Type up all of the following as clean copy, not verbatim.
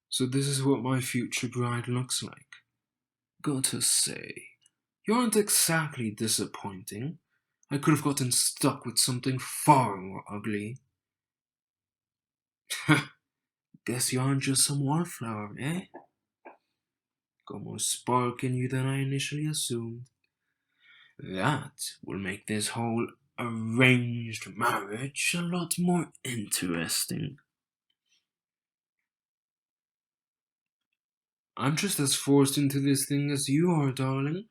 So this is what my future bride looks like. Gotta say, you aren't exactly disappointing. I could have gotten stuck with something far more ugly. Guess you aren't just some wallflower, eh? Got more spark in you than I initially assumed. That will make this whole arranged marriage a lot more interesting. I'm just as forced into this thing as you are, darling.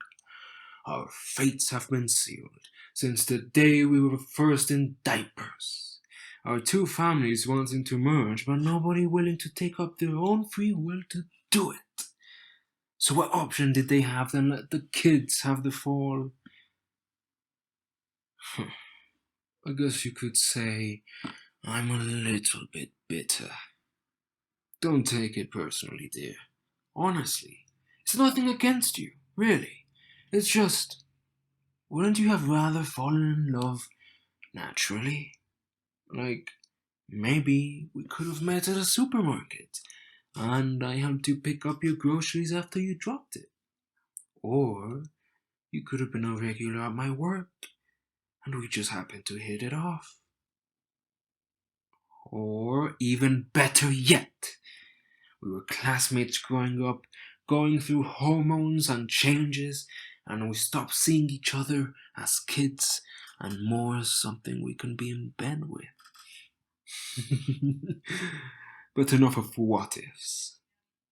Our fates have been sealed since the day we were first in diapers. Our two families wanting to merge, but nobody willing to take up their own free will to do it. So, what option did they have than let the kids have the fall? I guess you could say I'm a little bit bitter. Don't take it personally, dear. Honestly, it's nothing against you, really. It's just, wouldn't you have rather fallen in love naturally? Like, maybe we could have met at a supermarket, and I helped you pick up your groceries after you dropped it. Or you could have been a regular at my work, and we just happened to hit it off. Or even better yet, we were classmates growing up, going through hormones and changes, and we stopped seeing each other as kids and more as something we can be in bed with. But enough of what ifs.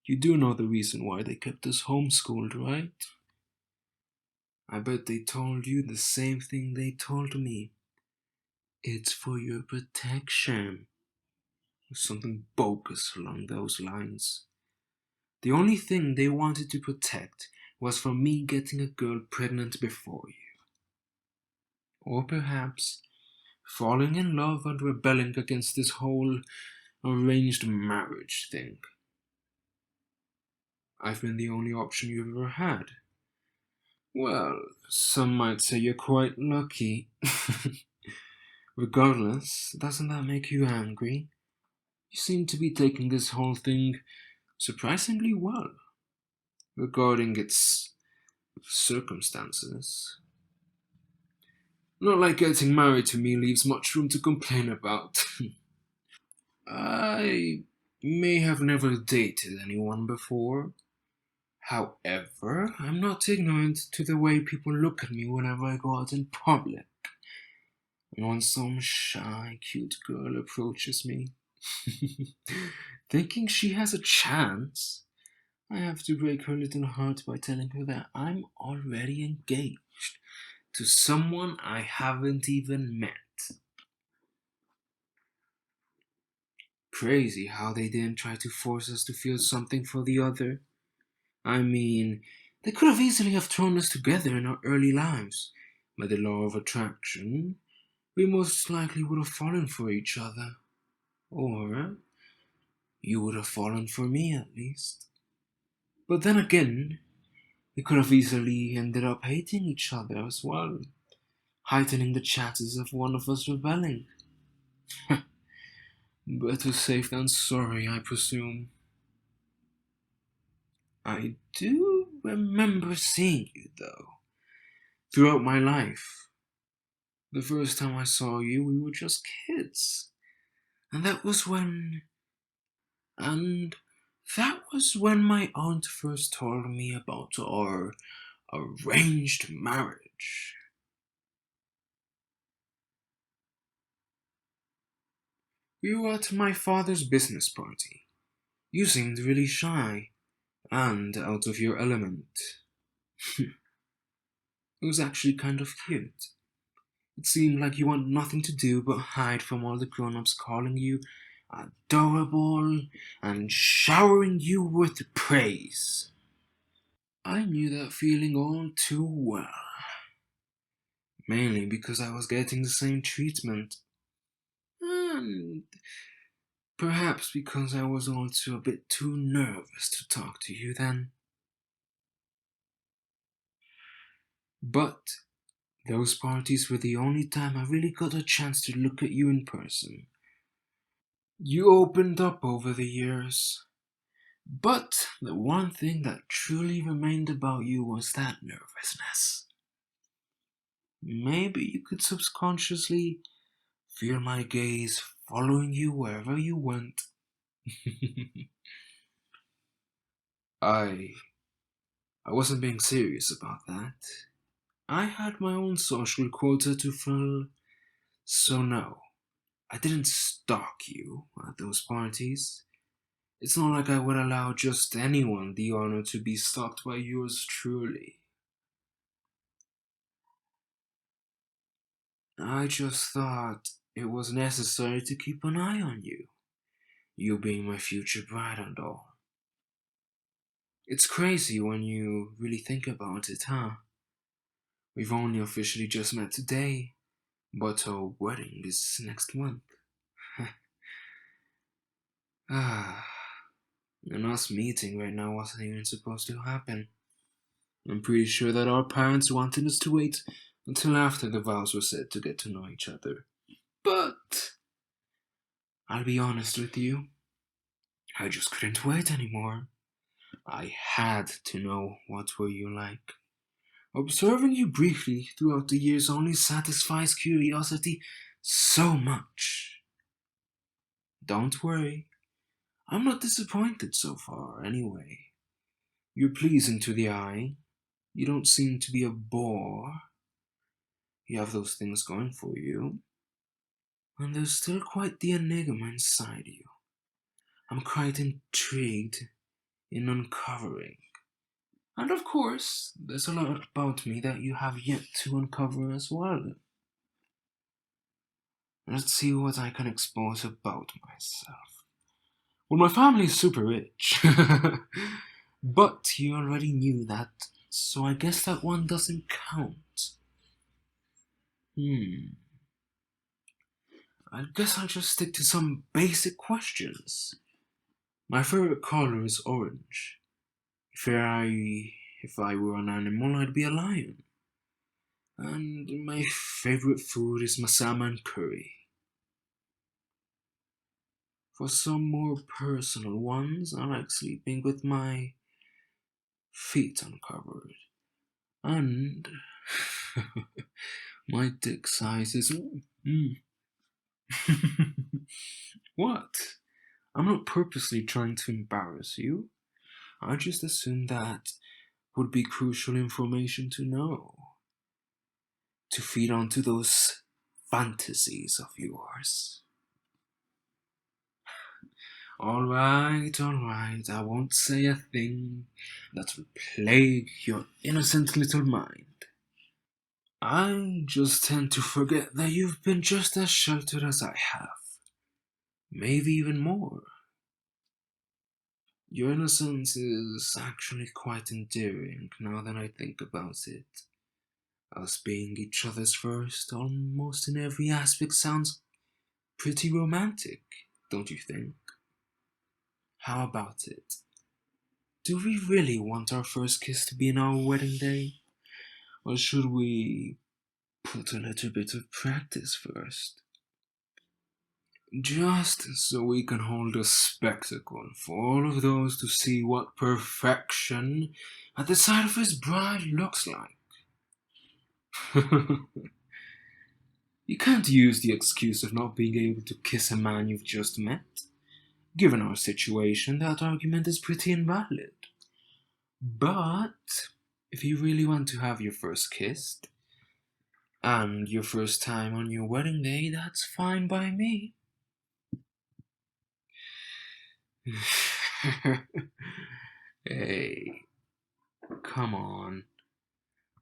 You do know the reason why they kept us homeschooled, right? I bet they told you the same thing they told me. It's for your protection. Or something bogus along those lines. The only thing they wanted to protect was from me getting a girl pregnant before you. Or perhaps falling in love and rebelling against this whole arranged marriage thing. I've been the only option you've ever had. Well, some might say you're quite lucky. Regardless, doesn't that make you angry? You seem to be taking this whole thing surprisingly well, regarding its circumstances. Not like getting married to me leaves much room to complain about. I may have never dated anyone before. However, I'm not ignorant to the way people look at me whenever I go out in public. And when some shy, cute girl approaches me, thinking she has a chance, I have to break her little heart by telling her that I'm already engaged to someone I haven't even met. Crazy how they didn't try to force us to feel something for the other. I mean, they could have easily have thrown us together in our early lives. By the law of attraction, we most likely would have fallen for each other. Or you would have fallen for me at least. But then again, we could have easily ended up hating each other as well, heightening the chances of one of us rebelling. Better safe than sorry, I presume. I do remember seeing you, though, throughout my life. The first time I saw you, we were just kids. And that was when. And that was when my aunt first told me about our arranged marriage. We were at my father's business party. You seemed really shy and out of your element. It was actually kind of cute. It seemed like you want nothing to do but hide from all the grown ups calling you adorable and showering you with praise. I knew that feeling all too well, mainly because I was getting the same treatment, and perhaps because I was also a bit too nervous to talk to you then. But those parties were the only time I really got a chance to look at you in person. You opened up over the years, but the one thing that truly remained about you was that nervousness. Maybe you could subconsciously feel my gaze following you wherever you went. I I wasn't being serious about that. I had my own social quota to fill, so no, I didn't stalk you at those parties. It's not like I would allow just anyone the honor to be stalked by yours truly. I just thought it was necessary to keep an eye on you, you being my future bride and all. It's crazy when you really think about it, huh? We've only officially just met today, but our wedding is next month. Ah, and us meeting right now wasn't even supposed to happen. I'm pretty sure that our parents wanted us to wait until after the vows were said to get to know each other. But I'll be honest with you, I just couldn't wait anymore. I had to know what were you like. Observing you briefly throughout the years only satisfies curiosity so much. Don't worry, I'm not disappointed so far, anyway. You're pleasing to the eye. You don't seem to be a bore. You have those things going for you. And there's still quite the enigma inside you. I'm quite intrigued in uncovering. And of course, there's a lot about me that you have yet to uncover as well. Let's see what I can expose about myself. Well, my family is super rich. But you already knew that, so I guess that one doesn't count. Hmm. I guess I'll just stick to some basic questions. My favorite color is orange. If I were an animal, I'd be a lion. And my favorite food is masama and curry. For some more personal ones, I like sleeping with my feet uncovered. And my dick size is. Mm. What? I'm not purposely trying to embarrass you. I just assumed that would be crucial information to know. To feed onto those fantasies of yours. Alright, I won't say a thing that will plague your innocent little mind. I just tend to forget that you've been just as sheltered as I have. Maybe even more. Your innocence is actually quite endearing now that I think about it. Us being each other's first, almost in every aspect, sounds pretty romantic, don't you think? How about it? Do we really want our first kiss to be in our wedding day? Or should we put a little bit of practice first? Just so we can hold a spectacle for all of those to see what perfection at the side of his bride looks like. You can't use the excuse of not being able to kiss a man you've just met. Given our situation, that argument is pretty invalid. But if you really want to have your first kiss and your first time on your wedding day, that's fine by me. Hey, come on.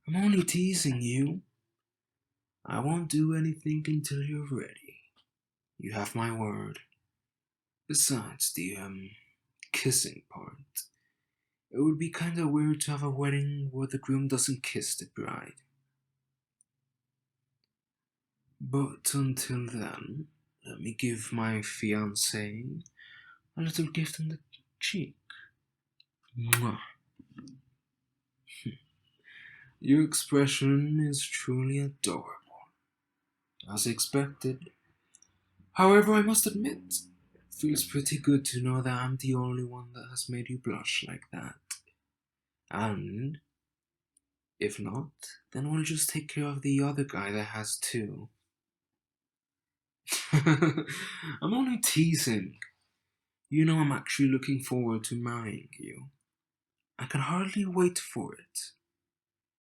I'm only teasing you. I won't do anything until you're ready. You have my word. Besides the kissing part, it would be kinda weird to have a wedding where the groom doesn't kiss the bride. But until then, let me give my fiancée a little gift on the cheek. Mwah. Your expression is truly adorable, as expected. However, I must admit, Feels pretty good to know that I'm the only one that has made you blush like that. And if not, then we'll just take care of the other guy that has too. I'm only teasing. You know I'm actually looking forward to marrying you. I can hardly wait for it.